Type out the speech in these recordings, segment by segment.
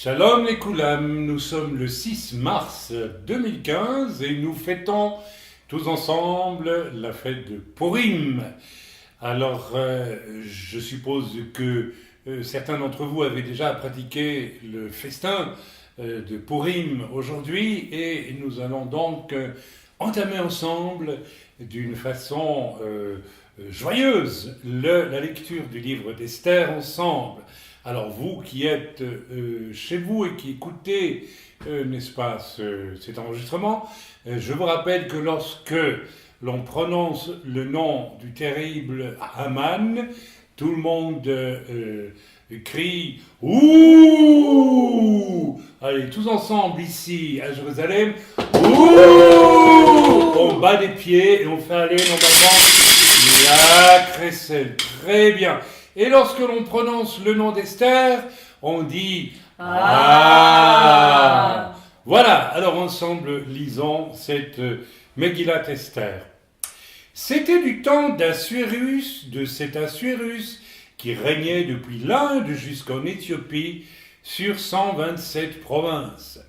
Shalom les Koulam, nous sommes le 6 mars 2015 et nous fêtons tous ensemble la fête de Purim. Alors, je suppose que certains d'entre vous avaient déjà pratiqué le festin de Purim aujourd'hui et nous allons donc entamer ensemble d'une façon joyeuse la lecture du livre d'Esther ensemble. Alors vous qui êtes chez vous et qui écoutez, n'est-ce pas, cet enregistrement, je vous rappelle que lorsque l'on prononce le nom du terrible Haman, tout le monde crie « Ouh !» Allez, tous ensemble ici à Jérusalem, « Ouh !» On bat des pieds et on fait aller normalement la crécelle. Très bien. Et lorsque l'on prononce le nom d'Esther, on dit « Ah !» Voilà, alors ensemble, lisons cette Megillat Esther. C'était du temps d'Assuérus, de cet Assuérus, qui régnait depuis l'Inde jusqu'en Éthiopie sur 127 provinces.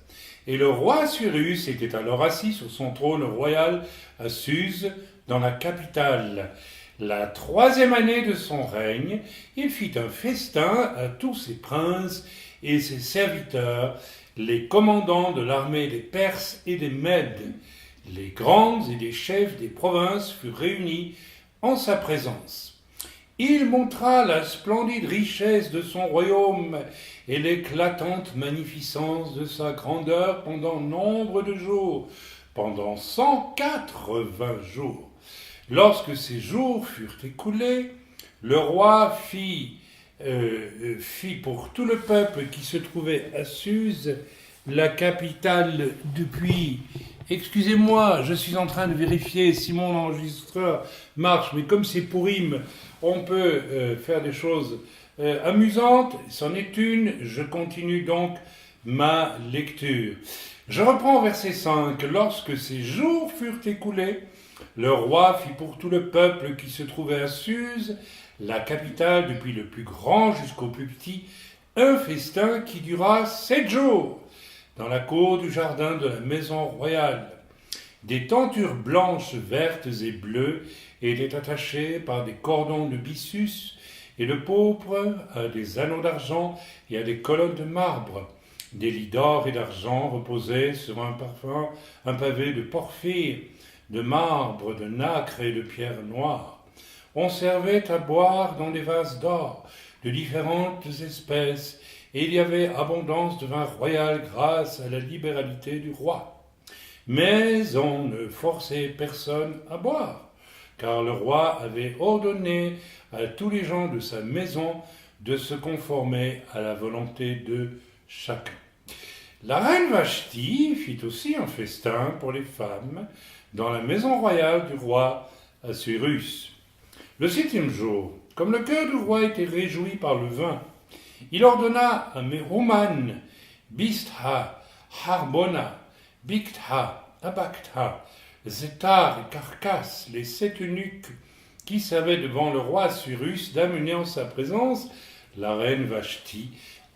Et le roi Assuérus était alors assis sur son trône royal à Suse, dans la capitale. La 3e année de son règne, il fit un festin à tous ses princes et ses serviteurs, les commandants de l'armée des Perses et des Mèdes. Les grands et les chefs des provinces furent réunis en sa présence. Il montra la splendide richesse de son royaume et l'éclatante magnificence de sa grandeur pendant nombre de jours, pendant 180 jours. Lorsque ces jours furent écoulés, le roi fit pour tout le peuple qui se trouvait à Suse, la capitale depuis... Excusez-moi, je suis en train de vérifier si mon enregistreur marche, mais comme c'est Purim, on peut faire des choses amusantes. C'en est une, je continue donc ma lecture. Je reprends au verset 5. Lorsque ces jours furent écoulés, le roi fit pour tout le peuple qui se trouvait à Suse, la capitale depuis le plus grand jusqu'au plus petit, un festin qui dura 7 jours, dans la cour du jardin de la maison royale. Des tentures blanches, vertes et bleues étaient attachées par des cordons de byssus et de pourpre à des anneaux d'argent et à des colonnes de marbre. Des lits d'or et d'argent reposaient sur un pavé de porphyre, de marbre, de nacre et de pierre noire. On servait à boire dans des vases d'or, de différentes espèces, et il y avait abondance de vin royal grâce à la libéralité du roi. Mais on ne forçait personne à boire, car le roi avait ordonné à tous les gens de sa maison de se conformer à la volonté de chacun. La reine Vashti fit aussi un festin pour les femmes dans la maison royale du roi Assuérus. Le 7e jour, comme le cœur du roi était réjoui par le vin, il ordonna à Mehuman, Bistha, Harbona, Bigtha, Abagtha, Zétar et Carcasse, les 7 eunuques qui servaient devant le roi Assuérus, d'amener en sa présence la reine Vashti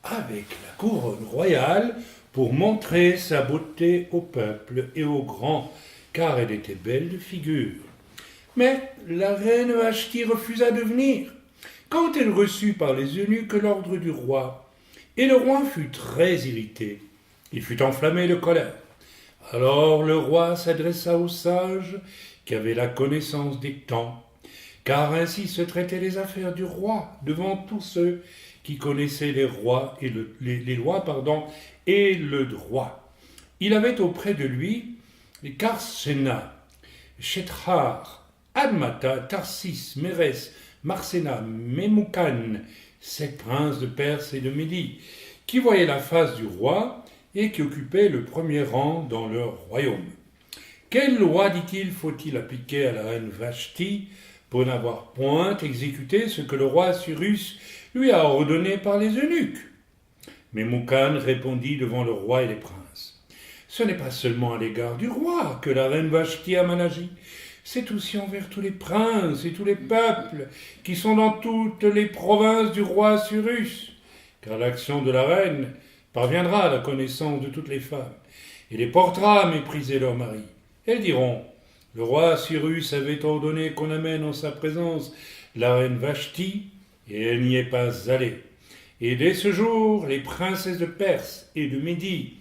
avec la couronne royale pour montrer sa beauté au peuple et aux grands, car elle était belle de figure. Mais la reine Vashti refusa de venir, quand elle reçut par les eunuques l'ordre du roi. Et le roi fut très irrité. Il fut enflammé de colère. Alors le roi s'adressa aux sages qui avaient la connaissance des temps, car ainsi se traitaient les affaires du roi devant tous ceux qui connaissaient les lois et le droit. Il avait auprès de lui Karsenna, Shethar, Admata, Tarsis, Mérès, Marsena, Memucan, 7 princes de Perse et de Médie, qui voyaient la face du roi et qui occupaient le premier rang dans leur royaume. Quelle loi, dit-il, faut-il appliquer à la reine Vashti pour n'avoir point exécuté ce que le roi Assuérus lui a ordonné par les eunuques? Memucan répondit devant le roi et les princes. Ce n'est pas seulement à l'égard du roi que la reine Vashti a mal agi, c'est aussi envers tous les princes et tous les peuples qui sont dans toutes les provinces du roi Assuérus, car l'action de la reine parviendra à la connaissance de toutes les femmes, et les portera à mépriser leur mari. Elles diront, le roi Cyrus avait ordonné qu'on amène en sa présence la reine Vashti, et elle n'y est pas allée. Et dès ce jour, les princesses de Perse et de Médie,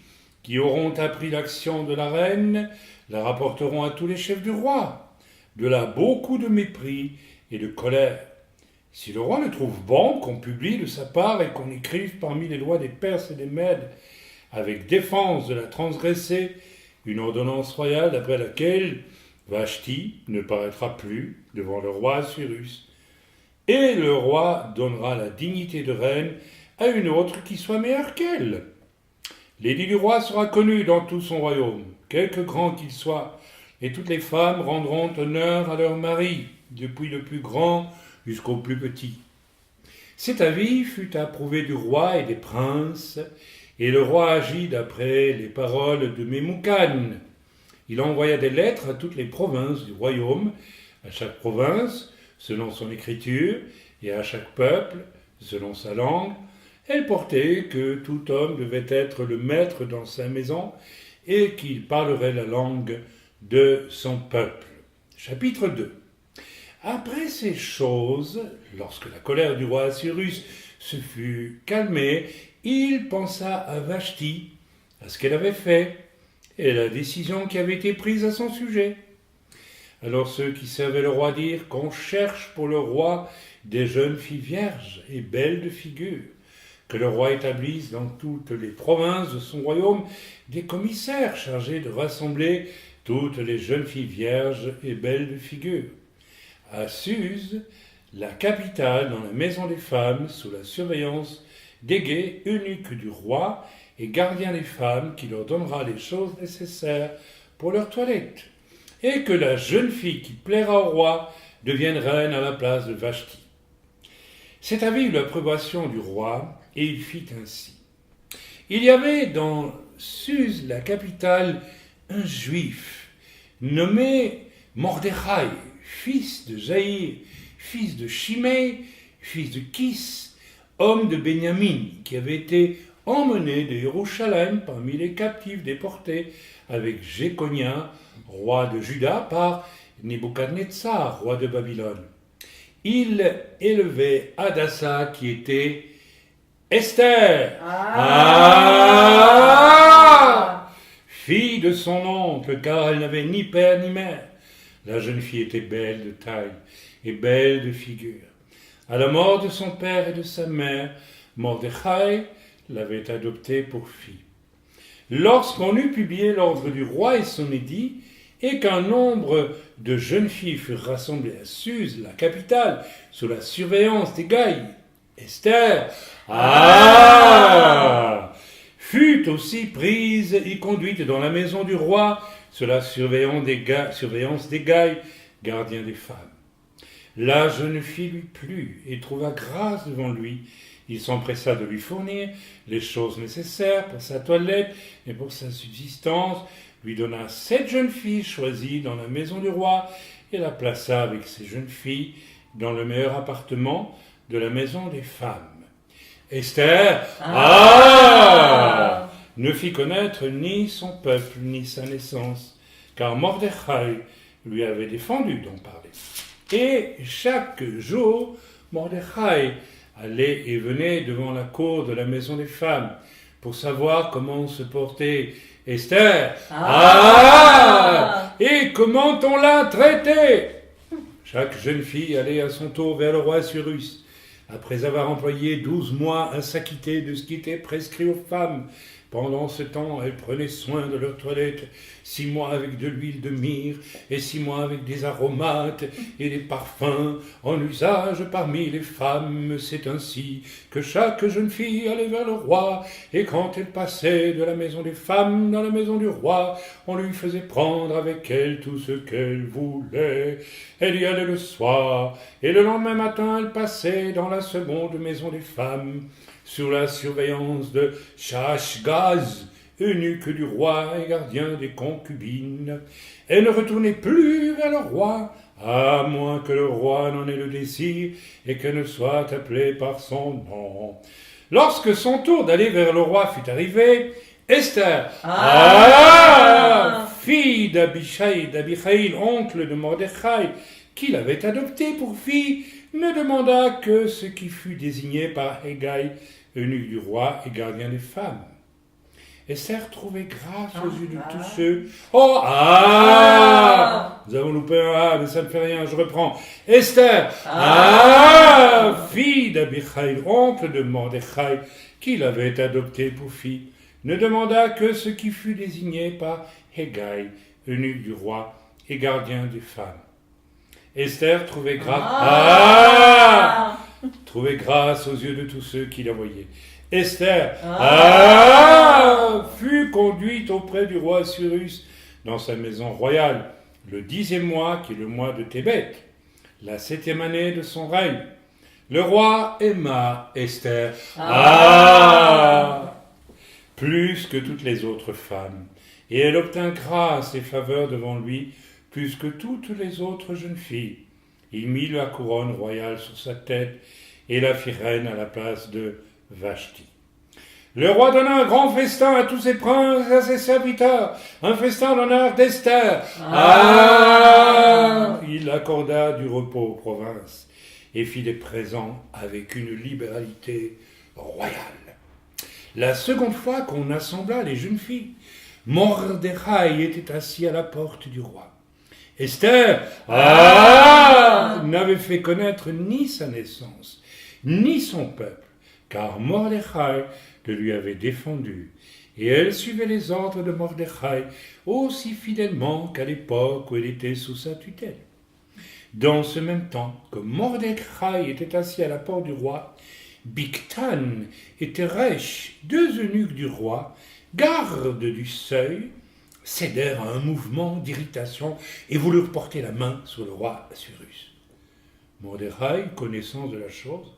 qui auront appris l'action de la reine, la rapporteront à tous les chefs du roi. De là beaucoup de mépris et de colère. Si le roi le trouve bon qu'on publie de sa part et qu'on écrive parmi les lois des Perses et des Mèdes, avec défense de la transgresser, une ordonnance royale d'après laquelle Vashti ne paraîtra plus devant le roi Cyrus, et le roi donnera la dignité de reine à une autre qui soit meilleure qu'elle. L'édit du roi sera connu dans tout son royaume, quelque grand qu'il soit, et toutes les femmes rendront honneur à leur mari, depuis le plus grand jusqu'au plus petit. Cet avis fut approuvé du roi et des princes, et le roi agit d'après les paroles de Memucan. Il envoya des lettres à toutes les provinces du royaume, à chaque province, selon son écriture, et à chaque peuple, selon sa langue. Elle portait que tout homme devait être le maître dans sa maison et qu'il parlerait la langue de son peuple. Chapitre 2. Après ces choses, lorsque la colère du roi Cyrus se fut calmée, il pensa à Vashti, à ce qu'elle avait fait, et à la décision qui avait été prise à son sujet. Alors ceux qui servaient le roi dirent qu'on cherche pour le roi des jeunes filles vierges et belles de figure, que le roi établisse dans toutes les provinces de son royaume des commissaires chargés de rassembler toutes les jeunes filles vierges et belles de figure. À Suse, la capitale, dans la maison des femmes, sous la surveillance d'Égée, eunuque du roi et gardien des femmes, qui leur donnera les choses nécessaires pour leur toilette, et que la jeune fille qui plaira au roi devienne reine à la place de Vashti. Cet avis eut l'approbation du roi, et il fit ainsi. Il y avait dans Suse, la capitale, un juif nommé Mordechai, fils de Jaïr, fils de Shimei, fils de Kis, homme de Benjamin, qui avait été emmené de Jérusalem parmi les captifs déportés avec Jéconia, roi de Juda, par Nebuchadnezzar, roi de Babylone. Il élevait Hadassa, qui était Esther, fille de son oncle, car elle n'avait ni père ni mère. La jeune fille était belle de taille et belle de figure. À la mort de son père et de sa mère, Mordechai l'avait adoptée pour fille. Lorsqu'on eut publié l'ordre du roi et son édit, et qu'un nombre de jeunes filles furent rassemblées à Suse, la capitale, sous la surveillance d'Hégai, Esther fut aussi prise et conduite dans la maison du roi, sous la surveillance d'Hégai, gardien des femmes. La jeune fille lui plut et trouva grâce devant lui. Il s'empressa de lui fournir les choses nécessaires pour sa toilette et pour sa subsistance, lui donna 7 jeunes filles choisies dans la maison du roi et la plaça avec ces jeunes filles dans le meilleur appartement de la maison des femmes. Esther ne fit connaître ni son peuple ni sa naissance, car Mordechai lui avait défendu d'en parler. Et chaque jour, Mordechai allait et venait devant la cour de la maison des femmes pour savoir comment se portait Esther. Et comment on l'a traitée. Chaque jeune fille allait à son tour vers le roi Cyrus, après avoir employé 12 mois à s'acquitter de ce qui était prescrit aux femmes. Pendant ce temps, elles prenaient soin de leur toilette, 6 mois avec de l'huile de myrrhe, et 6 mois avec des aromates et des parfums, en usage parmi les femmes. C'est ainsi que chaque jeune fille allait vers le roi, et quand elle passait de la maison des femmes dans la maison du roi, on lui faisait prendre avec elle tout ce qu'elle voulait. Elle y allait le soir, et le lendemain matin, elle passait dans la seconde maison des femmes, sous la surveillance de Shashgaz, eunuque du roi et gardien des concubines. Elle ne retournait plus vers le roi, à moins que le roi n'en ait le désir et qu'elle ne soit appelée par son nom. Lorsque son tour d'aller vers le roi fut arrivé, Esther, fille d'Abichaïl, oncle de Mordechai, qui l'avait adoptée pour fille, ne demanda que ce qui fut désigné par Hegai, eunuque du roi et gardien des femmes. Esther trouvait grâce aux yeux de tous ceux. Nous avons loupé un A, mais ça ne fait rien, je reprends. Esther, fille d'Abichaïl, oncle de Mordechai, qui l'avait adoptée pour fille, ne demanda que ce qui fut désigné par Hegai, eunuque du roi et gardien des femmes. Esther trouvait grâce. Trouvait grâce aux yeux de tous ceux qui la voyaient. Esther fut conduite auprès du roi Assyrus dans sa maison royale, le 10e mois, qui est le mois de Tébet, la 7e année de son règne. Le roi aima Esther plus que toutes les autres femmes, et elle obtint grâce et faveur devant lui plus que toutes les autres jeunes filles. Il mit la couronne royale sur sa tête et la fit reine à la place de Vashti. Le roi donna un grand festin à tous ses princes et à ses serviteurs, un festin en l'honneur d'Esther. Il accorda du repos aux provinces et fit des présents avec une libéralité royale. La seconde fois qu'on assembla les jeunes filles, Mordechai était assis à la porte du roi. Esther n'avait fait connaître ni sa naissance, ni son peuple, car Mordechai le lui avait défendu, et elle suivait les ordres de Mordechai aussi fidèlement qu'à l'époque où elle était sous sa tutelle. Dans ce même temps que Mordechai était assis à la porte du roi, Bigtan et Teresh, deux eunuques du roi, gardes du seuil, cédèrent à un mouvement d'irritation et voulurent porter la main sur le roi Assyrus. Mordechai, connaissance de la chose,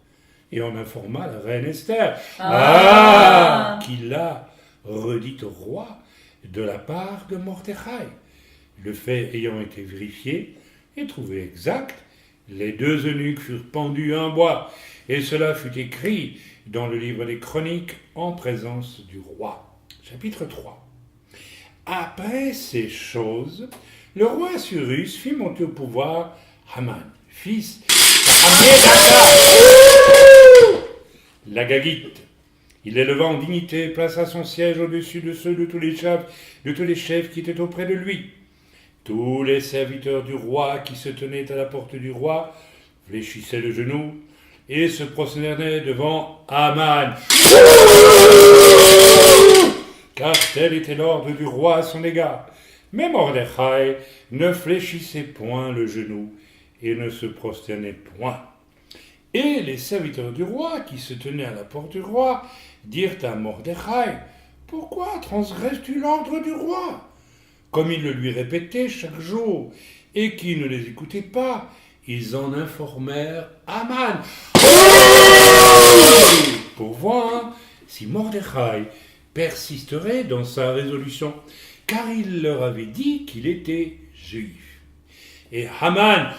et en informa la reine Esther, qui l'a redit au roi de la part de Mordechai. Le fait ayant été vérifié et trouvé exact, les deux eunuques furent pendus à un bois, et cela fut écrit dans le livre des Chroniques en présence du roi. Chapitre 3. Après ces choses, le roi Assyrus fit monter au pouvoir Haman, fils de l'Agagite. Il l'éleva en dignité et plaça son siège au-dessus de ceux de tous les chefs qui étaient auprès de lui. Tous les serviteurs du roi qui se tenaient à la porte du roi fléchissaient le genou et se prosternaient devant Haman, car tel était l'ordre du roi à son égard. Mais Mordechai ne fléchissait point le genou et ne se prosternait point. Et les serviteurs du roi, qui se tenaient à la porte du roi, dirent à Mordechai, « Pourquoi transgresses-tu l'ordre du roi ?» Comme ils le lui répétaient chaque jour, et qui ne les écoutait pas, ils en informèrent Haman, pour voir si Mordechai persisterait dans sa résolution, car il leur avait dit qu'il était juif. Et Haman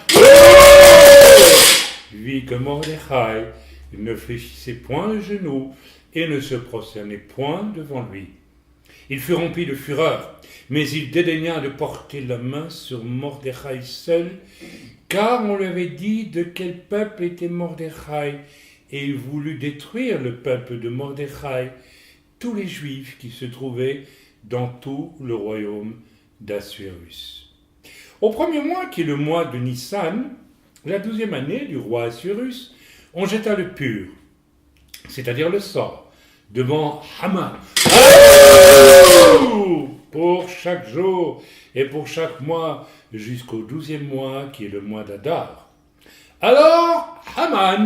vit que Mordechai ne fléchissait point le genou et ne se prosternait point devant lui. Il fut rempli de fureur, mais il dédaigna de porter la main sur Mordechai seul, car on lui avait dit de quel peuple était Mordechai, et il voulut détruire le peuple de Mordechai, tous les Juifs qui se trouvaient dans tout le royaume d'Assyrus. Au premier mois, qui est le mois de Nissan, la 12e année du roi Assyrus, on jeta le pur, c'est-à-dire le sort, devant Haman, pour chaque jour et pour chaque mois, jusqu'au 12e mois, qui est le mois d'Adar. Alors Haman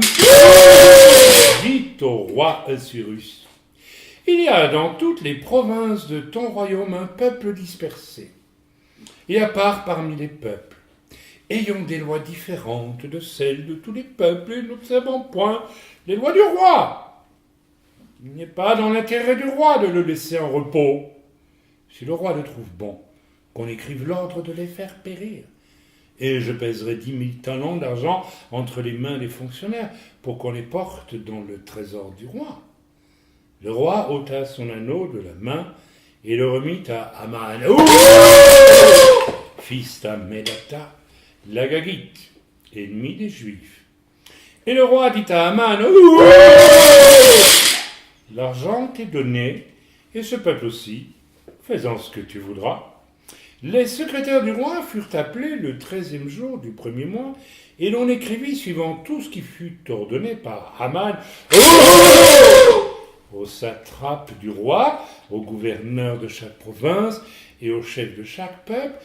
dit au roi Assyrus, « Il y a dans toutes les provinces de ton royaume un peuple dispersé, et à part parmi les peuples, ayant des lois différentes de celles de tous les peuples, et n'observant point les lois du roi. Il n'est pas dans l'intérêt du roi de le laisser en repos. Si le roi le trouve bon, qu'on écrive l'ordre de les faire périr. Et je pèserai 10 000 talents d'argent entre les mains des fonctionnaires pour qu'on les porte dans le trésor du roi. Le roi ôta son anneau de la main et le remit à Aman, fils d'Ammédatha, l'Agagite, ennemi des Juifs. Et le roi dit à Aman, l'argent t'est donné, et ce peuple aussi, fais-en ce que tu voudras. Les secrétaires du roi furent appelés le 13e jour du premier mois, et l'on écrivit suivant tout ce qui fut ordonné par Aman au satrape du roi, au gouverneur de chaque province et au chef de chaque peuple,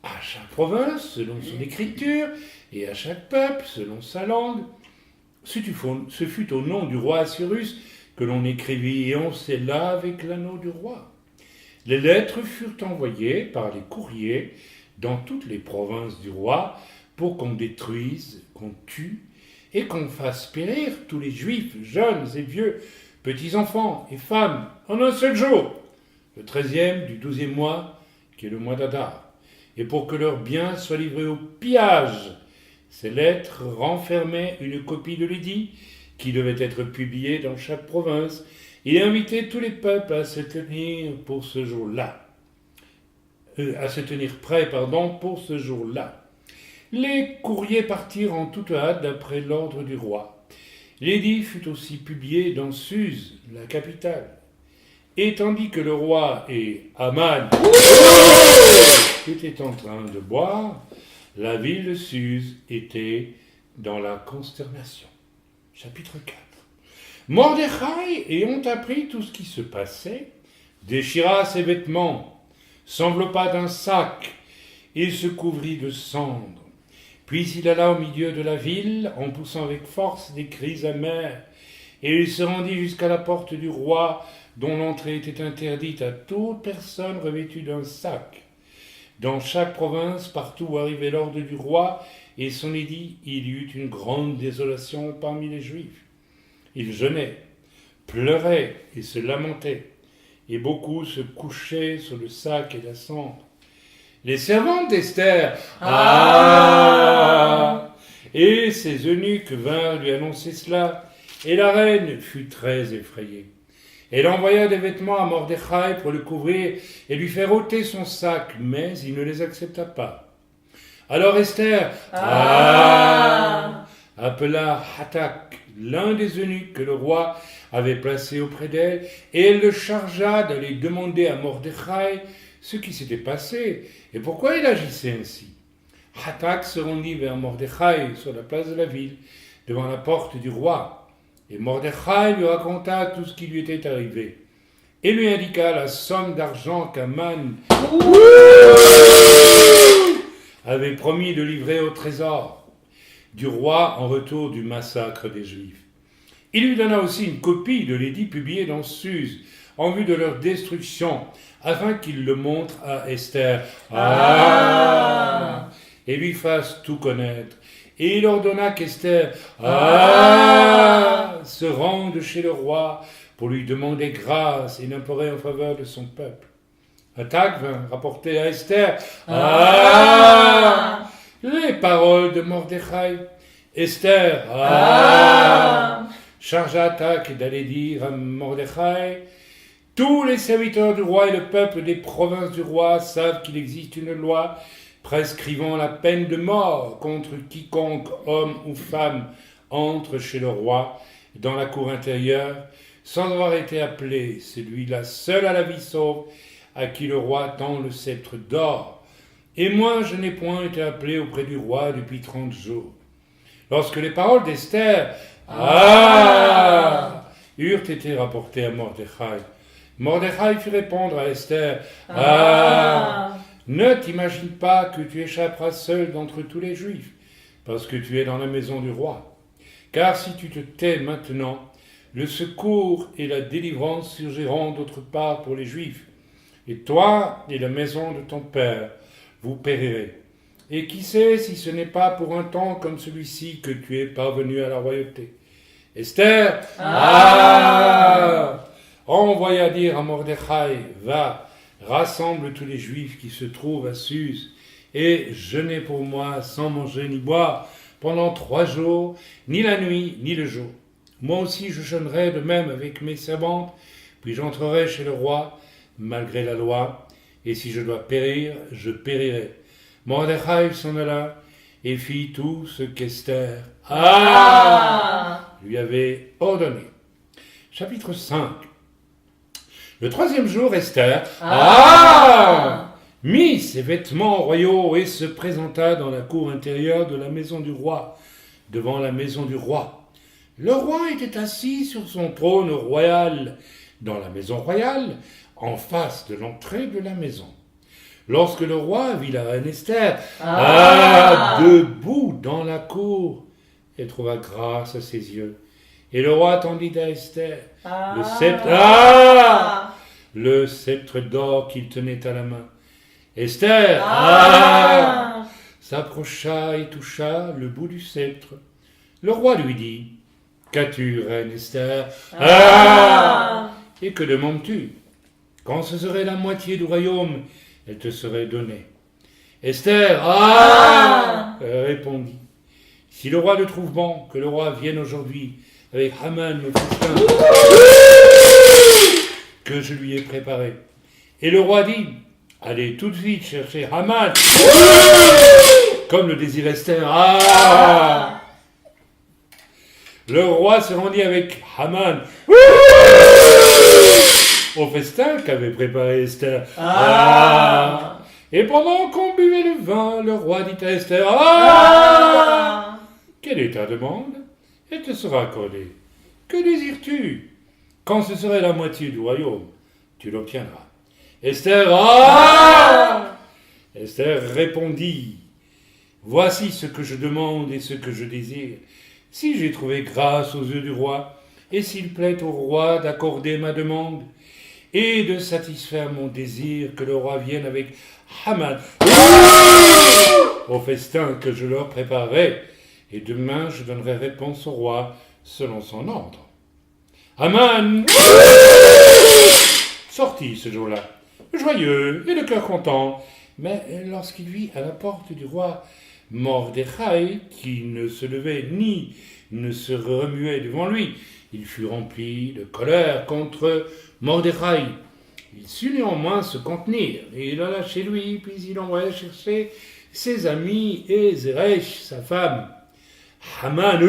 à chaque province selon son écriture et à chaque peuple selon sa langue. Ce fut au nom du roi Assyrus que l'on écrivit et on scella avec l'anneau du roi. Les lettres furent envoyées par les courriers dans toutes les provinces du roi pour qu'on détruise, qu'on tue et qu'on fasse périr tous les juifs, jeunes et vieux, petits enfants et femmes, en un seul jour, le 13e du 12e mois, qui est le mois d'Adar, et pour que leurs biens soient livrés au pillage. Ces lettres renfermaient une copie de l'édit qui devait être publiée dans chaque province et inviter tous les peuples à se tenir pour ce jour-là. Pour ce jour-là. Les courriers partirent en toute hâte d'après l'ordre du roi. L'édit fut aussi publié dans Suse, la capitale. Et tandis que le roi et Aman étaient en train de boire, la ville de Suse était dans la consternation. Chapitre 4. Mordechai, ayant appris tout ce qui se passait, déchira ses vêtements, s'enveloppa d'un sac et se couvrit de cendres. Puis il alla au milieu de la ville, en poussant avec force des cris amers, et il se rendit jusqu'à la porte du roi, dont l'entrée était interdite à toute personne revêtue d'un sac. Dans chaque province, partout où arrivait l'ordre du roi et son édit, il y eut une grande désolation parmi les Juifs. Ils jeûnaient, pleuraient et se lamentaient, et beaucoup se couchaient sur le sac et la cendre. Les servantes d'Esther, et ses eunuques vinrent lui annoncer cela, et la reine fut très effrayée. Elle envoya des vêtements à Mordechai pour le couvrir et lui faire ôter son sac, mais il ne les accepta pas. Alors Esther appela Hatak, l'un des eunuques que le roi avait placé auprès d'elle, et elle le chargea d'aller demander à Mordechai ce qui s'était passé et pourquoi il agissait ainsi. Hatak se rendit vers Mordechai sur la place de la ville, devant la porte du roi. Et Mordechai lui raconta tout ce qui lui était arrivé, et lui indiqua la somme d'argent qu'Aman avait promis de livrer au trésor du roi en retour du massacre des Juifs. Il lui donna aussi une copie de l'édit publié dans Suse, en vue de leur destruction, afin qu'il le montre à Esther, et lui fasse tout connaître. Et il ordonna qu'Esther se rende chez le roi pour lui demander grâce et l'implorer en faveur de son peuple. Hatak vint rapporter à Esther les paroles de Mordechai. Esther chargea Hatak d'aller dire à Mordechai: tous les serviteurs du roi et le peuple des provinces du roi savent qu'il existe une loi prescrivant la peine de mort contre quiconque, homme ou femme, entre chez le roi dans la cour intérieure, sans avoir été appelé, celui-là seul à la vie sauve, à qui le roi tend le sceptre d'or. Et moi, je n'ai point été appelé auprès du roi depuis 30 jours. Lorsque les paroles d'Esther eurent été rapportées à Mordechai, Mordechai fit répondre à Esther: ne t'imagine pas que tu échapperas seul d'entre tous les Juifs, parce que tu es dans la maison du roi. Car si tu te tais maintenant, le secours et la délivrance surgiront d'autre part pour les Juifs. Et toi et la maison de ton père, vous périrez. Et qui sait si ce n'est pas pour un temps comme celui-ci que tu es parvenu à la royauté. Esther envoya dire à Mordechai: va, rassemble tous les Juifs qui se trouvent à Suse, et jeûnez pour moi sans manger ni boire pendant 3 jours, ni la nuit, ni le jour. Moi aussi je jeûnerai de même avec mes servantes, puis j'entrerai chez le roi, malgré la loi, et si je dois périr, je périrai. » Mordechai s'en alla et fit tout ce qu'Esther lui avait ordonné. Chapitre 5. Le troisième jour, Esther mit ses vêtements royaux et se présenta dans la cour intérieure de la maison du roi, devant la maison du roi. Le roi était assis sur son trône royal, dans la maison royale, en face de l'entrée de la maison. Lorsque le roi vit la reine Esther debout dans la cour, elle trouva grâce à ses yeux. Et le roi tendit à Esther le sceptre d'or qu'il tenait à la main. Esther s'approcha et toucha le bout du sceptre. Le roi lui dit: « Qu'as-tu, reine Esther? Et que demandes-tu? Quand ce serait la moitié du royaume, elle te serait donnée. » Esther répondit: « Si le roi le trouve bon, que le roi vienne aujourd'hui avec Haman le festin que je lui ai préparé. » Et le roi dit: « Allez tout de suite chercher Haman, comme le désirait Esther. » Le roi se rendit avec Haman au festin qu'avait préparé Esther. Et pendant qu'on buvait le vin, le roi dit à Esther: « Quelle est ta demande? Elle te sera accordée. Que désires-tu? Quand ce serait la moitié du royaume, tu l'obtiendras. » Esther répondit: « Voici ce que je demande et ce que je désire. Si j'ai trouvé grâce aux yeux du roi, et s'il plaît au roi d'accorder ma demande, et de satisfaire mon désir, que le roi vienne avec Haman au festin que je leur préparerai, et demain je donnerai réponse au roi selon son ordre. » Haman sortit ce jour-là, joyeux et le cœur content, mais lorsqu'il vit à la porte du roi Mordechai, qui ne se levait ni ne se remuait devant lui, il fut rempli de colère contre Mordechai. Il sut néanmoins se contenir, et il alla chez lui, puis il envoya chercher ses amis et Zeresh, sa femme. Haman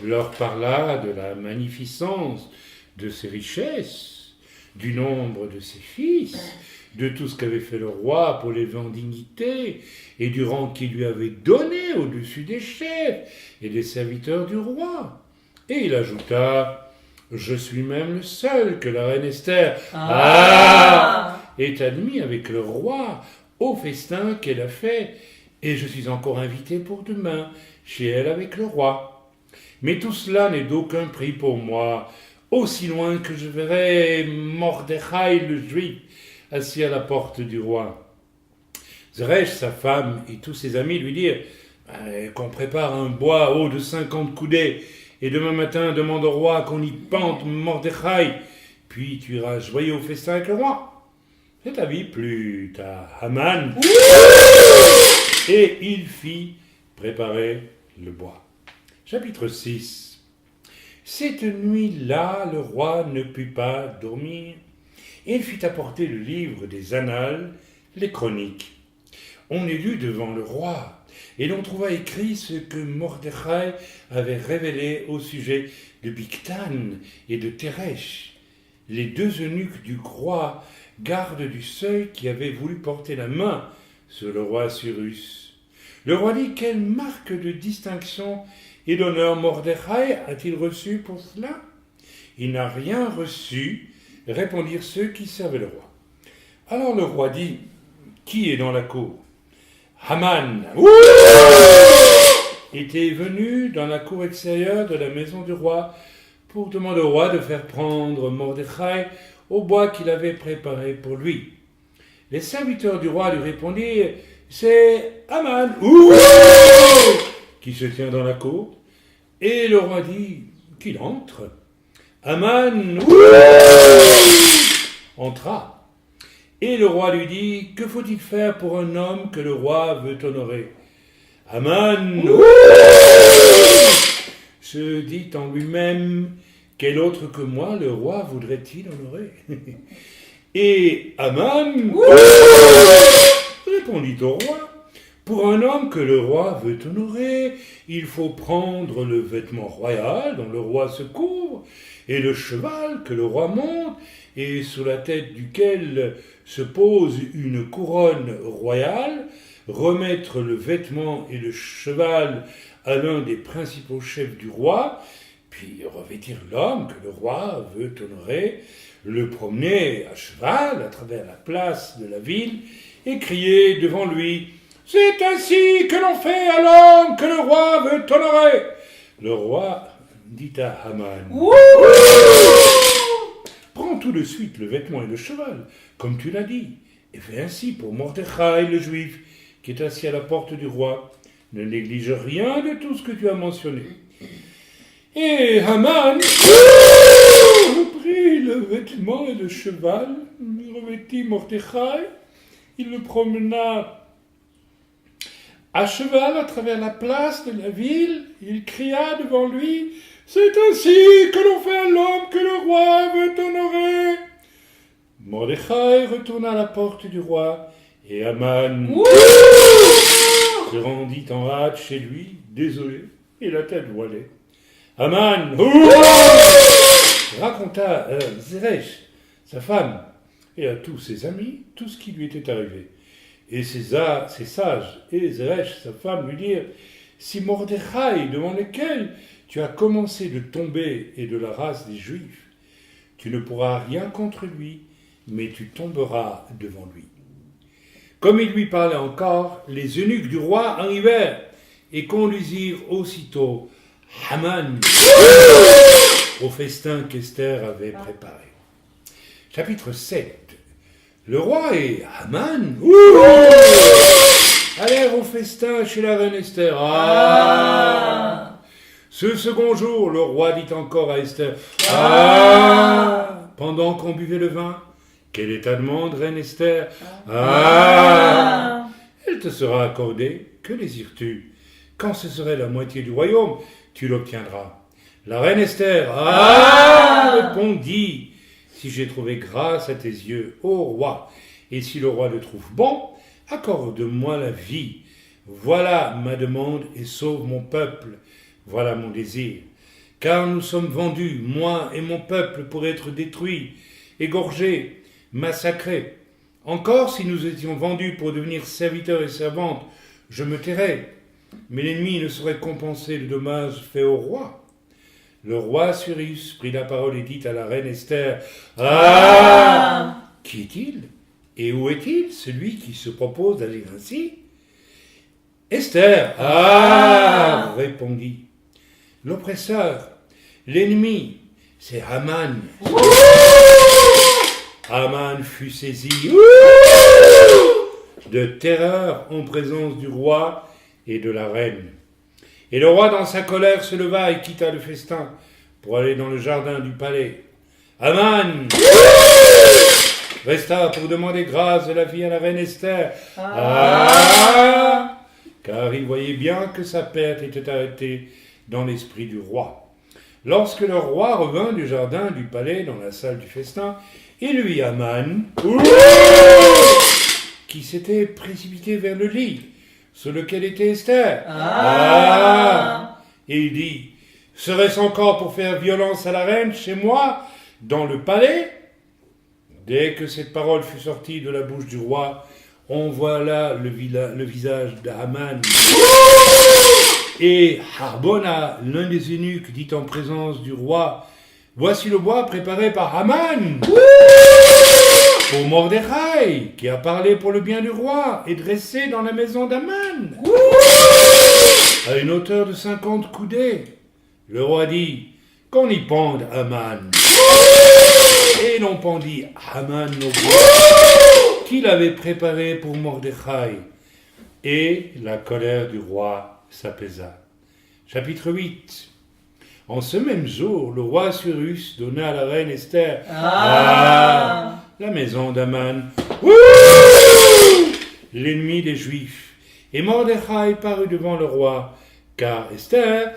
leur parla de la magnificence de ses richesses, du nombre de ses fils, de tout ce qu'avait fait le roi pour l'élever en dignité, et du rang qu'il lui avait donné au-dessus des chefs et des serviteurs du roi. Et il ajouta: « Je suis même le seul que la reine Esther est admis avec le roi au festin qu'elle a fait, et je suis encore invité pour demain chez elle avec le roi. Mais tout cela n'est d'aucun prix pour moi, aussi loin que je verrai Mordechai le juif assis à la porte du roi. » Zeresh, sa femme et tous ses amis lui dirent: « Qu'on prépare un bois haut de 50 coudées, et demain matin demande au roi qu'on y pende Mordechai, puis tu iras joyeux au festin avec le roi. » Cet avis plut à Haman, et il fit préparer le bois. Chapitre 6. Cette nuit-là, le roi ne put pas dormir, et il fit apporter le livre des annales, les chroniques. On y lut devant le roi, et l'on trouva écrit ce que Mordechai avait révélé au sujet de Bigtan et de Teresh, les deux eunuques du roi, gardes du seuil, qui avaient voulu porter la main sur le roi Cyrus. Le roi dit: « Quelle marque de distinction et d'honneur Mordechai a-t-il reçu pour cela? » « Il n'a rien reçu, » répondirent ceux qui servaient le roi. Alors le roi dit: « Qui est dans la cour ?» Haman était venu dans la cour extérieure de la maison du roi pour demander au roi de faire prendre Mordechai au bois qu'il avait préparé pour lui. Les serviteurs du roi lui répondirent: « C'est Haman qui se tient dans la cour. » Et le roi dit: « Qu'il entre. » Haman entra. Et le roi lui dit: « Que faut-il faire pour un homme que le roi veut honorer ?» Haman se dit en lui-même Quel autre que moi le roi voudrait-il honorer? Et Haman répondit au roi, pour un homme que le roi veut honorer, il faut prendre le vêtement royal dont le roi se couvre, et le cheval que le roi monte, et sous la tête duquel se pose une couronne royale, remettre le vêtement et le cheval à l'un des principaux chefs du roi, puis revêtir l'homme que le roi veut honorer, le promener à cheval à travers la place de la ville, et crier devant lui « C'est ainsi que l'on fait à l'homme que le roi veut honorer !» Le roi dit à Haman « Prends tout de suite le vêtement et le cheval, comme tu l'as dit, et fais ainsi pour Mordechai le juif, qui est assis à la porte du roi. Ne néglige rien de tout ce que tu as mentionné. » Et Haman prit le vêtement et le cheval, revêtit Mordechai, il le promena à cheval à travers la place de la ville, il cria devant lui « C'est ainsi que l'on fait à l'homme que le roi veut honorer !» Mordechai retourna à la porte du roi, et Haman se rendit en hâte chez lui, désolé, et la tête voilée. Haman raconta à Zeresh, sa femme, et à tous ses amis, tout ce qui lui était arrivé. Et ses sages et Zeresh, sa femme, lui dirent « Si Mordechai, devant lequel tu as commencé de tomber, est de la race des Juifs, tu ne pourras rien contre lui, mais tu tomberas devant lui. » Comme il lui parlait encore, les eunuques du roi arrivèrent et conduisirent aussitôt Haman au festin qu'Esther avait préparé. Chapitre 7. Le roi et Haman allèrent au festin chez la reine Esther. Ce second jour, le roi dit encore à Esther, pendant qu'on buvait le vin, quelle est ta demande, reine Esther? Elle te sera accordée. Que désires-tu? Quand ce serait la moitié du royaume, tu l'obtiendras. La reine Esther répondit, si j'ai trouvé grâce à tes yeux, ô roi, et si le roi le trouve bon, accorde-moi la vie. Voilà ma demande et sauve mon peuple. Voilà mon désir. Car nous sommes vendus, moi et mon peuple, pour être détruits, égorgés, massacrés. Encore, si nous étions vendus pour devenir serviteurs et servantes, je me tairais. Mais l'ennemi ne saurait compenser le dommage fait au roi. Le roi Cyrus prit la parole et dit à la reine Esther, qui est-il? Et où est-il, celui qui se propose d'agir ainsi? Esther, répondit, l'oppresseur, l'ennemi, c'est Haman. Haman fut saisi de terreur en présence du roi et de la reine. Et le roi, dans sa colère, se leva et quitta le festin pour aller dans le jardin du palais. Haman resta pour demander grâce de la vie à la reine Esther, car il voyait bien que sa perte était arrêtée dans l'esprit du roi. Lorsque le roi revint du jardin du palais dans la salle du festin, il vit Haman qui s'était précipité vers le lit sur lequel était Esther. Et il dit, serait-ce encore pour faire violence à la reine chez moi, dans le palais? Dès que cette parole fut sortie de la bouche du roi, on voit là le visage d'Haman. Et Harbona, l'un des eunuques, dit en présence du roi, voici le bois préparé par Haman pour Mordechai, qui a parlé pour le bien du roi et dressé dans la maison d'Haman, à une hauteur de 50 coudées. Le roi dit, qu'on y pende Haman. Et l'on pendit Haman au bois qu'il avait préparé pour Mordechai. Et la colère du roi s'apaisa. Chapitre 8. En ce même jour, le roi Cyrus donna à la reine Esther la maison d'Haman, l'ennemi des Juifs. Et Mordechai parut devant le roi, car Esther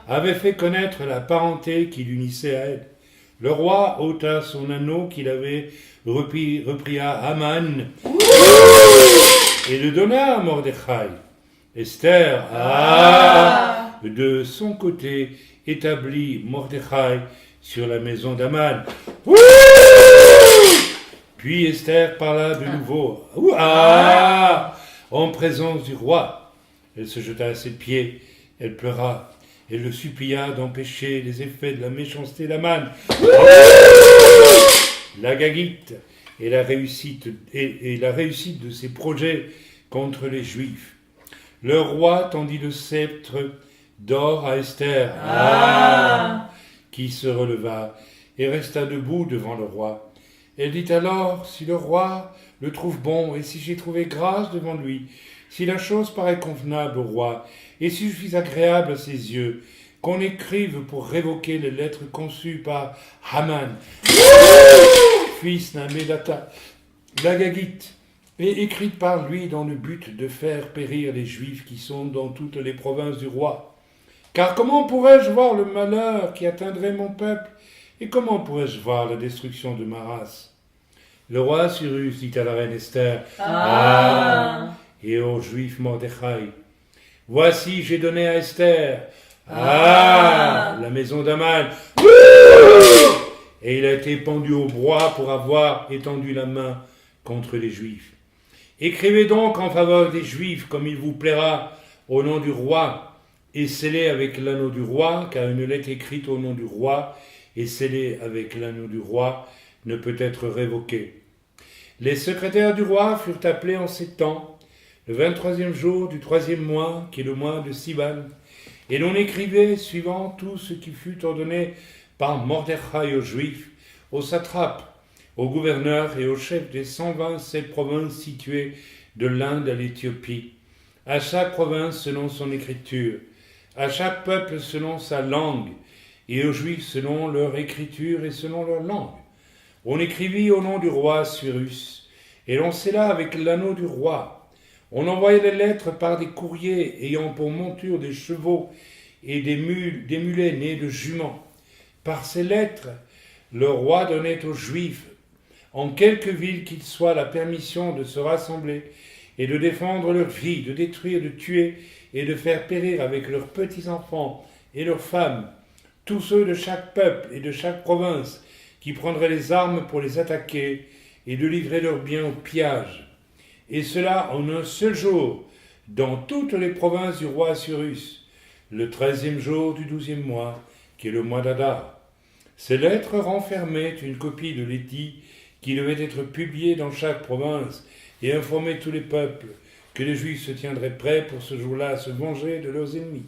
avait fait connaître la parenté qui l'unissait à elle. Le roi ôta son anneau qu'il avait repris à Haman et le donna à Mordechai. Esther de son côté établit Mordechai sur la maison d'Haman. Puis Esther parla de nouveau en présence du roi. Elle se jeta à ses pieds, elle pleura, elle le supplia d'empêcher les effets de la méchanceté d'Haman, la Gagite et la réussite de ses projets contre les Juifs. Le roi tendit le sceptre d'or à Esther, qui se releva et resta debout devant le roi. Elle dit alors, si le roi le trouve bon et si j'ai trouvé grâce devant lui, si la chose paraît convenable au roi et si je suis agréable à ses yeux, qu'on écrive pour révoquer les lettres conçues par Haman, fils d'Hammédatha, l'Agagite, et écrites par lui dans le but de faire périr les Juifs qui sont dans toutes les provinces du roi. Car comment pourrais-je voir le malheur qui atteindrait mon peuple, et comment pourrais-je voir la destruction de ma race? Le roi Cyrus dit à la reine Esther, et au juif Mordechai, voici j'ai donné à Esther, la maison d'Haman, et il a été pendu au bois pour avoir étendu la main contre les Juifs. Écrivez donc en faveur des Juifs comme il vous plaira au nom du roi, et scellez avec l'anneau du roi, car une lettre écrite au nom du roi et scellée avec l'anneau du roi ne peut être révoquée. Les secrétaires du roi furent appelés en ces temps, le 23e jour du 3e mois, qui est le mois de Sivan, et l'on écrivait, suivant tout ce qui fut ordonné par Mordechai aux Juifs, aux satrapes, aux gouverneurs et aux chefs des 127 provinces situées de l'Inde à l'Éthiopie, à chaque province selon son écriture, à chaque peuple selon sa langue, et aux Juifs selon leur écriture et selon leur langue. On écrivit au nom du roi Cyrus, et l'on scella avec l'anneau du roi. On envoyait les lettres par des courriers ayant pour monture des chevaux et des mulets nés de juments. Par ces lettres, le roi donnait aux Juifs, en quelque ville qu'ils soient, la permission de se rassembler et de défendre leur vie, de détruire, de tuer et de faire périr avec leurs petits-enfants et leurs femmes, tous ceux de chaque peuple et de chaque province qui prendraient les armes pour les attaquer et de livrer leurs biens au pillage. Et cela en un seul jour, dans toutes les provinces du roi Cyrus, le 13e jour du 12e mois, qui est le mois d'Adar. Ces lettres renfermaient une copie de l'édit qui devait être publié dans chaque province et informer tous les peuples que les Juifs se tiendraient prêts pour ce jour-là à se venger de leurs ennemis.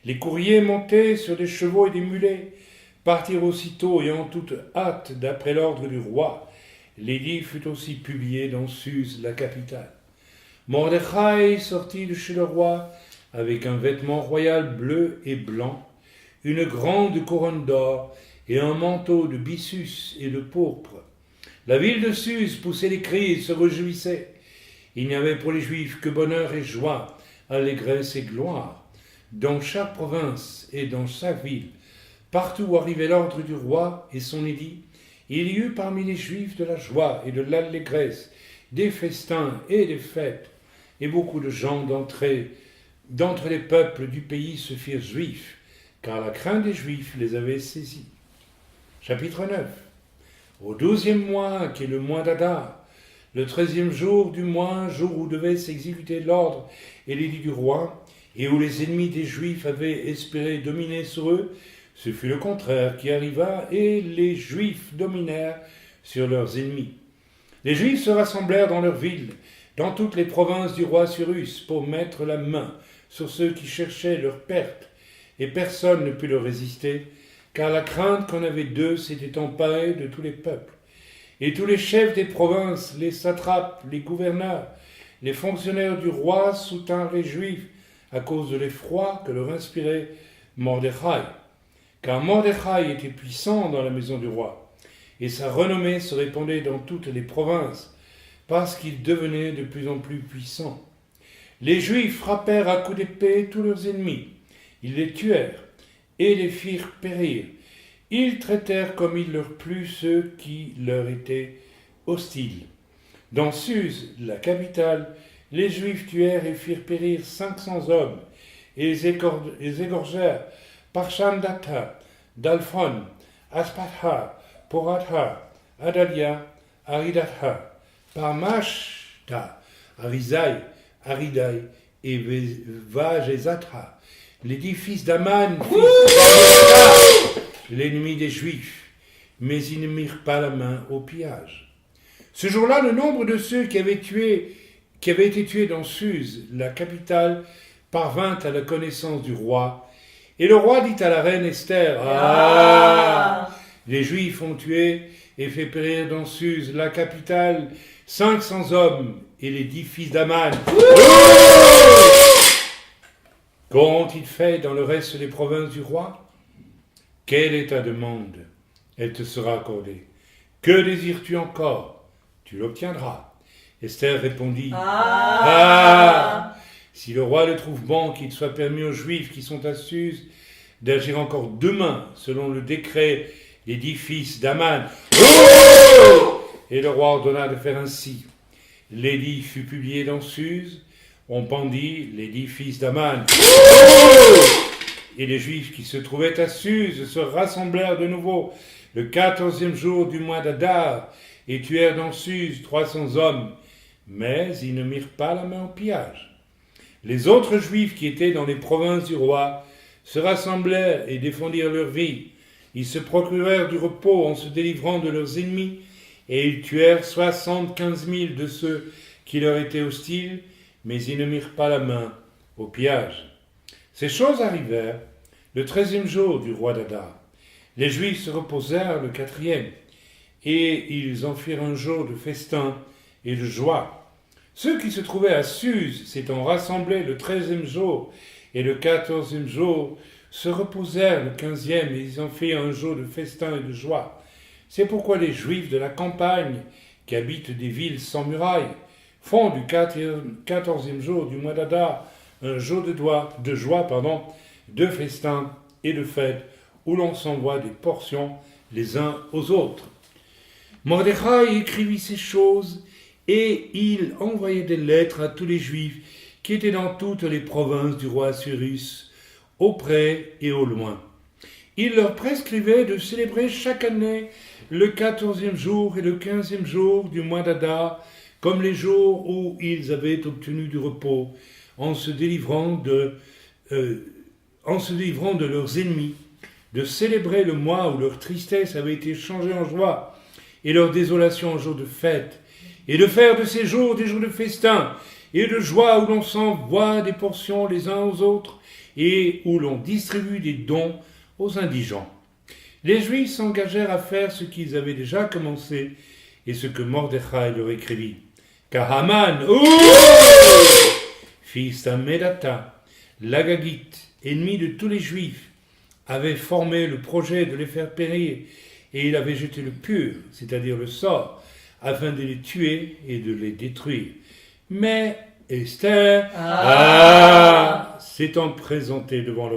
Les courriers montés sur des chevaux et des mulets partirent aussitôt et en toute hâte d'après l'ordre du roi. L'édit fut aussi publié dans Suse, la capitale. Mordechai sortit de chez le roi avec un vêtement royal bleu et blanc, une grande couronne d'or et un manteau de byssus et de pourpre. La ville de Suse poussait des cris et se réjouissait. Il n'y avait pour les Juifs que bonheur et joie, allégresse et gloire. Dans chaque province et dans chaque ville, partout où arrivait l'ordre du roi et son édit, il y eut parmi les Juifs de la joie et de l'allégresse, des festins et des fêtes, et beaucoup de gens d'entre les peuples du pays se firent juifs, car la crainte des Juifs les avait saisis. Chapitre 9. Au 12e mois, qui est le mois d'Adar, le 13e jour du mois, jour où devait s'exécuter l'ordre et l'édit du roi, et où les ennemis des Juifs avaient espéré dominer sur eux, ce fut le contraire qui arriva, et les Juifs dominèrent sur leurs ennemis. Les Juifs se rassemblèrent dans leurs villes, dans toutes les provinces du roi Cyrus, pour mettre la main sur ceux qui cherchaient leur perte, et personne ne put leur résister, car la crainte qu'on avait d'eux s'était emparée de tous les peuples. Et tous les chefs des provinces, les satrapes, les gouverneurs, les fonctionnaires du roi soutinrent les Juifs à cause de l'effroi que leur inspirait Mordechai. Car Mordechai était puissant dans la maison du roi, et sa renommée se répandait dans toutes les provinces, parce qu'il devenait de plus en plus puissant. Les Juifs frappèrent à coups d'épée tous leurs ennemis. Ils les tuèrent, et les firent périr. Ils traitèrent comme il leur plut ceux qui leur étaient hostiles. Dans Suse, la capitale, les Juifs tuèrent et firent périr 500 hommes, et les égorgèrent par Shamdatha, Dalphon, Aspatha, Poratha, Adalia, Aridatha, par Mashta, Arizai, Aridai et Vajezatra, les 10 fils d'Aman, l'ennemi des Juifs, mais ils ne mirent pas la main au pillage. Ce jour-là, le nombre de ceux qui avaient été tués dans Suse, la capitale, parvint à la connaissance du roi. Et le roi dit à la reine Esther, les Juifs ont tué et fait périr dans Suse, la capitale, 500 hommes et les 10 fils d'Aman. Qu'ont-ils fait dans le reste des provinces du roi? Quelle est ta demande? Elle te sera accordée. Que désires-tu encore? Tu l'obtiendras. Esther répondit, si le roi le trouve bon qu'il soit permis aux Juifs qui sont à Suse d'agir encore demain selon le décret des 10 fils d'Aman. Et le roi ordonna de faire ainsi. L'édit fut publié dans Suse, on pendit les 10 fils d'Aman. Et les Juifs qui se trouvaient à Suse se rassemblèrent de nouveau le 14e jour du mois d'Adar et tuèrent dans Suse 300 hommes, mais ils ne mirent pas la main au pillage. Les autres Juifs qui étaient dans les provinces du roi se rassemblèrent et défendirent leur vie. Ils se procurèrent du repos en se délivrant de leurs ennemis, et ils tuèrent 75 000 de ceux qui leur étaient hostiles, mais ils ne mirent pas la main au pillage. Ces choses arrivèrent le 13e jour du roi d'Adar. Les Juifs se reposèrent le 4e, et ils en firent un jour de festin et de joie. Ceux qui se trouvaient à Suse s'étant rassemblés le 13e jour et le 14e jour, se reposèrent le 15e et ils en firent un jour de festin et de joie. C'est pourquoi les Juifs de la campagne, qui habitent des villes sans murailles, font du 14e jour du mois d'Adar un jour de joie, de festin et de fête, où l'on s'envoie des portions les uns aux autres. Mordechai écrivit ces choses, et il envoyait des lettres à tous les Juifs qui étaient dans toutes les provinces du roi Cyrus, au près et au loin. Il leur prescrivait de célébrer chaque année le 14e jour et le 15e jour du mois d'Adar, comme les jours où ils avaient obtenu du repos, en se délivrant de leurs ennemis, de célébrer le mois où leur tristesse avait été changée en joie et leur désolation en jour de fête, et de faire de ces jours des jours de festin et de joie où l'on s'envoie des portions les uns aux autres et où l'on distribue des dons aux indigents. Les Juifs s'engagèrent à faire ce qu'ils avaient déjà commencé et ce que Mordechai leur écrivit. Car Haman, fils d'Hammedatha, l'Agagite, ennemi de tous les Juifs, avait formé le projet de les faire périr et il avait jeté le pur, c'est-à-dire le sort, afin de les tuer et de les détruire. Mais Esther, s'étant présentée devant le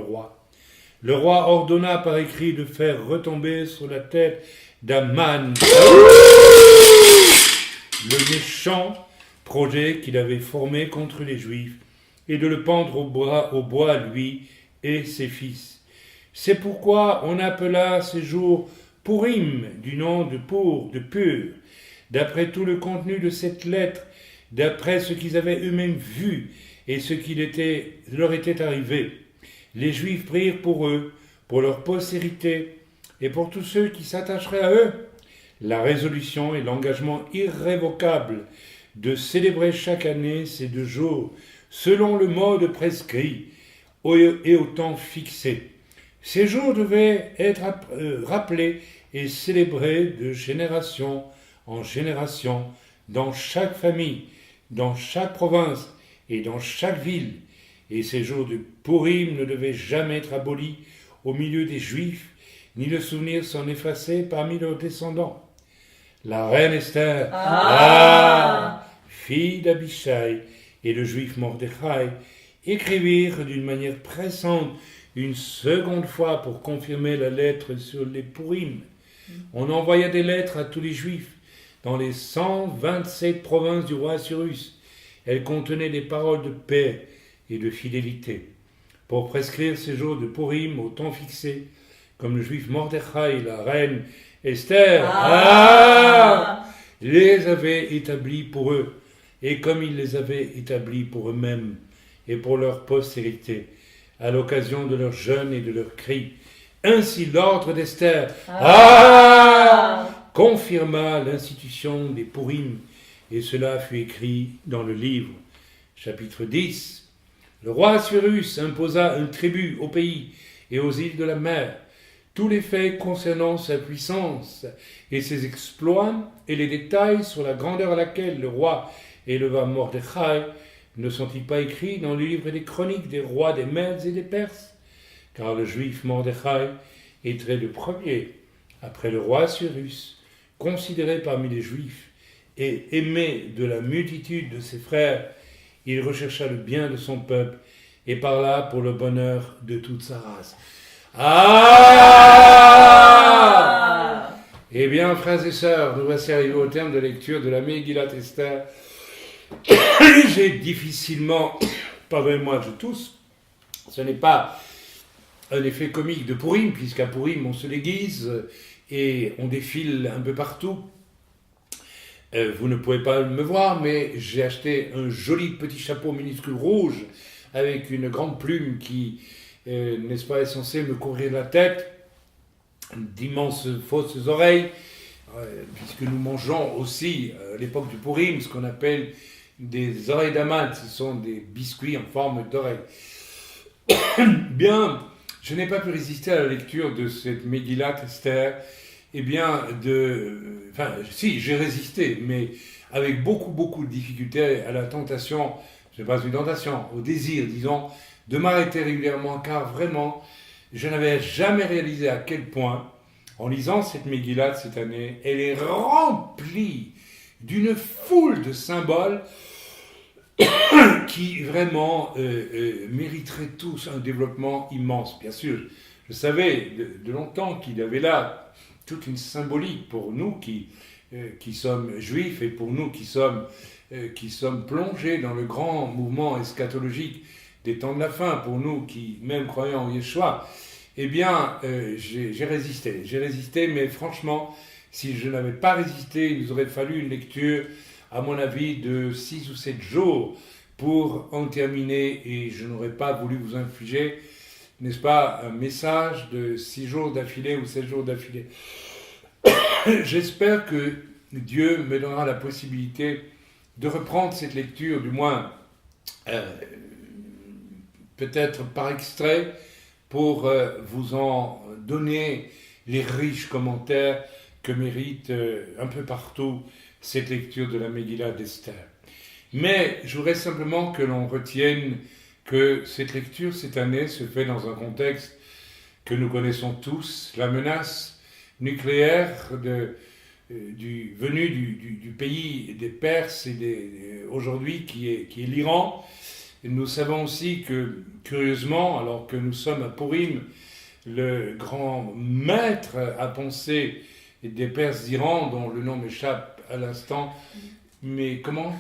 roi ordonna par écrit de faire retomber sur la tête d'Aman le méchant projet qu'il avait formé contre les Juifs et de le pendre au bois, lui et ses fils. C'est pourquoi on appela ces jours Purim, du nom de pur, d'après tout le contenu de cette lettre, d'après ce qu'ils avaient eux-mêmes vu et ce qui leur était arrivé. Les Juifs prirent pour eux, pour leur postérité et pour tous ceux qui s'attacheraient à eux, la résolution et l'engagement irrévocable de célébrer chaque année ces 2 jours, selon le mode prescrit et au temps fixé. Ces jours devaient être rappelés et célébrés de génération en génération, dans chaque famille, dans chaque province et dans chaque ville. Et ces jours de Purim ne devaient jamais être abolis au milieu des Juifs, ni le souvenir s'en effacer parmi leurs descendants. La reine Esther, fille d'Abishai, et le Juif Mordechai écrivirent d'une manière pressante une seconde fois pour confirmer la lettre sur les Purim. On envoya des lettres à tous les Juifs dans les 127 provinces du roi Cyrus. Elles contenaient des paroles de paix et de fidélité. Pour prescrire ces jours de Purim au temps fixé, comme le juif Mordechai et la reine Esther les avaient établis pour eux, et comme ils les avaient établis pour eux-mêmes et pour leur postérité, à l'occasion de leurs jeûnes et de leurs cris. Ainsi l'ordre d'Esther confirma l'institution des Purim, et cela fut écrit dans le livre. Chapitre 10. Le roi Cyrus imposa un tribut au pays et aux îles de la mer. Tous les faits concernant sa puissance et ses exploits et les détails sur la grandeur à laquelle le roi éleva Mordechai ne sont-ils pas écrits dans le livre des chroniques des rois des Mèdes et des Perses? Car le juif Mordechai était le premier, après le roi Cyrus, considéré parmi les juifs et aimé de la multitude de ses frères. Il rechercha le bien de son peuple et parla pour le bonheur de toute sa race. Eh bien, frères et sœurs, nous voici arrivés au terme de lecture de la Megillat Esther. J'ai difficilement, pardonnez-moi, je tousse, ce n'est pas un effet comique de Purim, puisqu'à Purim on se déguise et on défile un peu partout. Vous ne pouvez pas me voir, mais j'ai acheté un joli petit chapeau minuscule rouge avec une grande plume qui, n'est-ce pas, est censée me couvrir la tête, d'immenses fausses oreilles, puisque nous mangeons aussi, à l'époque du Purim, ce qu'on appelle des oreilles d'amande. Ce sont des biscuits en forme d'oreilles. Bien, je n'ai pas pu résister à la lecture de cette Megillat Esther. Si, j'ai résisté, mais avec beaucoup de difficultés à la tentation, ce n'est pas une tentation, au désir, disons, de m'arrêter régulièrement, car vraiment, je n'avais jamais réalisé à quel point, en lisant cette Megillat cette année, elle est remplie d'une foule de symboles qui vraiment mériteraient tous un développement immense. Bien sûr, je savais de longtemps qu'il y avait là toute une symbolique pour nous qui sommes juifs et pour nous qui sommes plongés dans le grand mouvement eschatologique des temps de la fin, pour nous qui, même croyant en Yeshua, eh bien, j'ai résisté, mais franchement, si je n'avais pas résisté, il nous aurait fallu une lecture, à mon avis, de 6 ou 7 jours pour en terminer, et je n'aurais pas voulu vous infliger, n'est-ce pas, un message de 6 jours d'affilée ou 7 jours d'affilée. J'espère que Dieu me donnera la possibilité de reprendre cette lecture, du moins peut-être par extrait, pour vous en donner les riches commentaires que mérite un peu partout cette lecture de la Megillat d'Esther. Mais je voudrais simplement que l'on retienne que cette lecture cette année se fait dans un contexte que nous connaissons tous, la menace nucléaire venue du pays des Perses et aujourd'hui qui est l'Iran. Nous savons aussi que, curieusement, alors que nous sommes à Purim, le grand maître à penser des Perses d'Iran, dont le nom m'échappe à l'instant, mais comment ?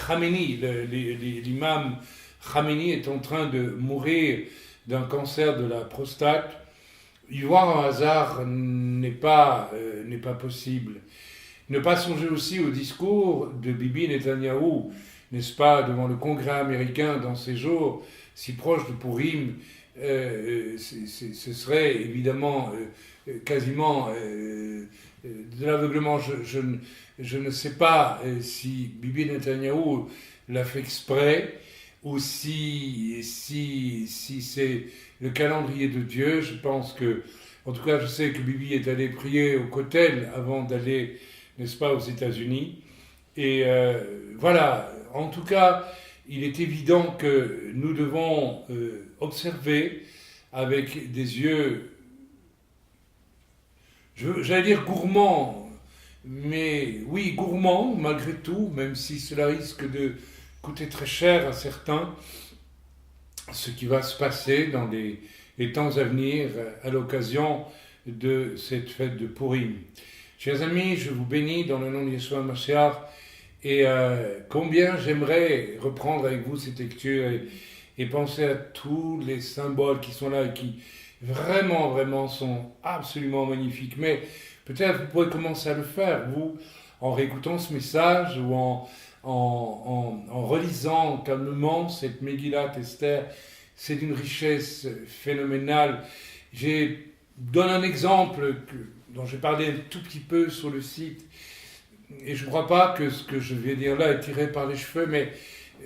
Khamenei, l'imam Khamenei est en train de mourir d'un cancer de la prostate. Y voir un hasard n'est pas possible. Ne pas songer aussi au discours de Bibi Netanyahou, n'est-ce pas, devant le Congrès américain dans ces jours si proches de Purim, ce serait évidemment quasiment de l'aveuglement. Je ne sais pas si Bibi Netanyahou l'a fait exprès ou si c'est le calendrier de Dieu. Je pense que, en tout cas, je sais que Bibi est allé prier au Kotel avant d'aller, n'est-ce pas, aux États-Unis. Et voilà, en tout cas, il est évident que nous devons observer avec des yeux, j'allais dire gourmands, mais oui, gourmands malgré tout, même si cela risque de coûter très cher à certains, ce qui va se passer dans les les temps à venir à l'occasion de cette fête de Purim. Chers amis, je vous bénis dans le nom de Yeshua Mashiach et combien j'aimerais reprendre avec vous cette lecture et penser à tous les symboles qui sont là et qui vraiment sont absolument magnifiques. Mais peut-être vous pourrez commencer à le faire, vous, en réécoutant ce message ou en relisant calmement cette Megillat Esther. C'est d'une richesse phénoménale. Je donne un exemple dont j'ai parlé un tout petit peu sur le site. Et je ne crois pas que ce que je vais dire là est tiré par les cheveux, mais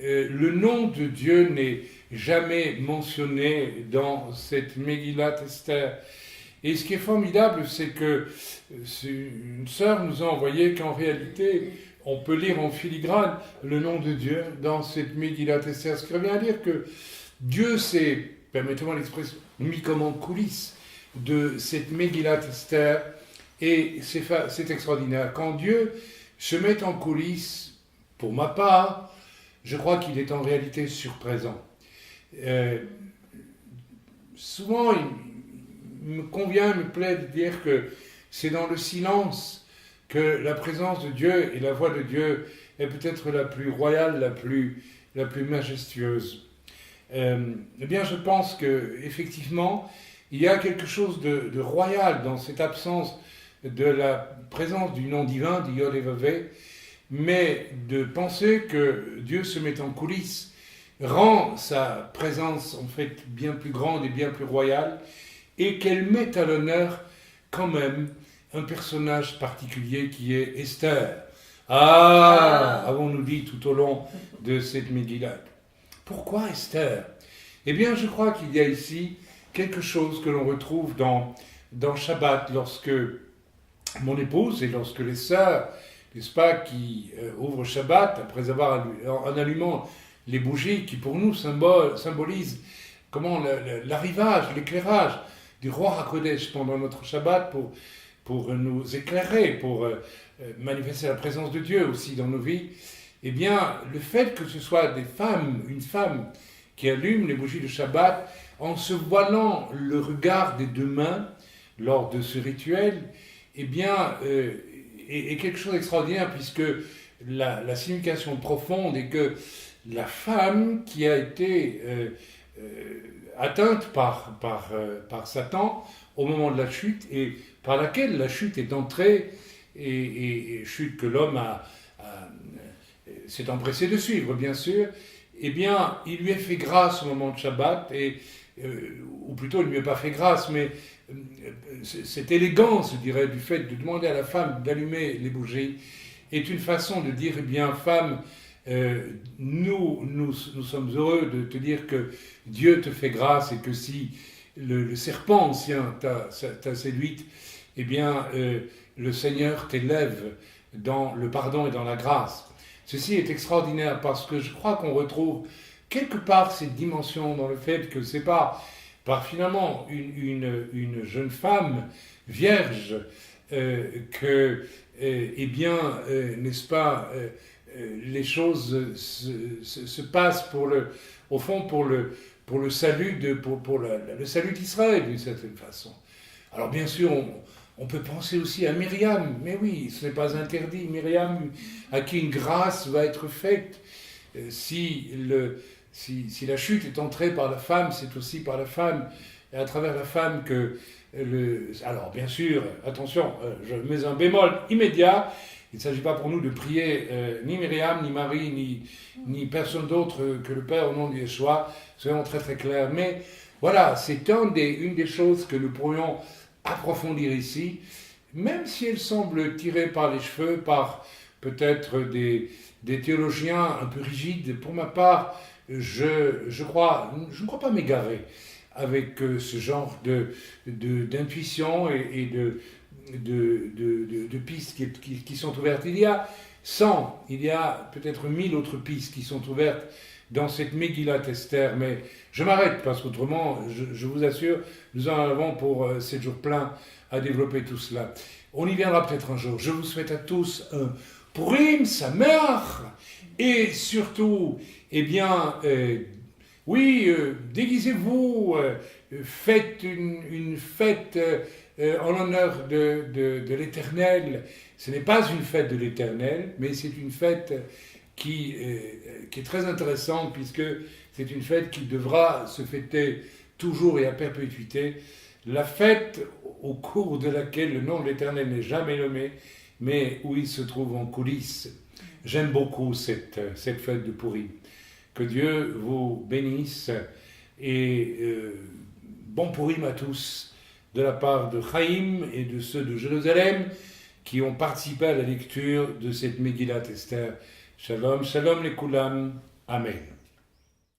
le nom de Dieu n'est jamais mentionné dans cette Megillat Esther. Et ce qui est formidable, c'est que une sœur nous a envoyé qu'en réalité, on peut lire en filigrane le nom de Dieu dans cette Megillat Esther. Ce qui revient à dire que Dieu s'est, permettez-moi l'expression, mis comme en coulisses de cette Megillat Esther. Et c'est extraordinaire. Quand Dieu se met en coulisses, pour ma part, je crois qu'il est en réalité surprésent. Souvent, il me plaît de dire que c'est dans le silence que la présence de Dieu et la voix de Dieu est peut-être la plus royale, la plus majestueuse. Eh bien, je pense qu'effectivement, il y a quelque chose de royal dans cette absence de la présence du nom divin, d'Yod et Vavé, mais de penser que Dieu se met en coulisses rend sa présence en fait bien plus grande et bien plus royale, et qu'elle met à l'honneur quand même un personnage particulier qui est Esther. Avons-nous dit tout au long de cette Megillah. Pourquoi Esther? Eh bien, je crois qu'il y a ici quelque chose que l'on retrouve dans Shabbat, lorsque mon épouse et lorsque les sœurs, n'est-ce pas, qui ouvrent Shabbat, après avoir en allumant les bougies qui pour nous symbolisent comment l'arrivage, l'éclairage du roi HaKodesh pendant notre Shabbat pour nous éclairer, pour manifester la présence de Dieu aussi dans nos vies, eh bien, le fait que ce soit une femme qui allume les bougies de Shabbat, en se voilant le regard des deux mains lors de ce rituel, eh bien, est quelque chose d'extraordinaire, puisque la signification profonde est que la femme qui a été atteinte par Satan au moment de la chute, et par laquelle la chute est entrée, et chute que l'homme s'est empressé de suivre, bien sûr, eh bien, il lui est fait grâce au moment de Shabbat, ou plutôt, il ne lui est pas fait grâce, mais cette élégance, je dirais, du fait de demander à la femme d'allumer les bougies, est une façon de dire, eh bien, femme, nous sommes heureux de te dire que Dieu te fait grâce, et que si le serpent ancien t'a séduite, eh bien, le Seigneur t'élève dans le pardon et dans la grâce. Ceci est extraordinaire parce que je crois qu'on retrouve quelque part cette dimension dans le fait que c'est pas par finalement une jeune femme vierge que, eh bien, n'est-ce pas, les choses se passent au fond pour le salut le salut d'Israël d'une certaine façon. Alors bien sûr, on peut penser aussi à Myriam, mais oui, ce n'est pas interdit. Myriam, à qui une grâce va être faite. Si la chute est entrée par la femme, c'est aussi par la femme, et à travers la femme que alors bien sûr, attention, je mets un bémol immédiat. Il ne s'agit pas pour nous de prier ni Myriam, ni Marie, ni personne d'autre que le Père au nom de Yeshua. Soyons très très clairs. Mais voilà, c'est une des choses que nous pourrions approfondir ici, même si elle semble tirée par les cheveux, par peut-être des théologiens un peu rigides. Pour ma part, je ne crois pas m'égarer avec ce genre d'intuition et de pistes qui sont ouvertes. Il y a peut-être 1000 autres pistes qui sont ouvertes dans cette Megillat Esther, mais je m'arrête parce qu'autrement, je vous assure, nous en avons pour 7 jours pleins à développer tout cela. On y viendra peut-être un jour. Je vous souhaite à tous un Purim Sameach, et surtout, eh bien, déguisez-vous, faites une fête en l'honneur de l'Éternel. Ce n'est pas une fête de l'Éternel, mais c'est une fête qui est très intéressante, puisque c'est une fête qui devra se fêter toujours et à perpétuité. La fête au cours de laquelle le nom de l'Éternel n'est jamais nommé, mais où il se trouve en coulisses. J'aime beaucoup cette fête de Pourim. Que Dieu vous bénisse et bon Pourim à tous de la part de Chaim et de ceux de Jérusalem qui ont participé à la lecture de cette Megillat Esther. Shalom, shalom les Kulam. Amen.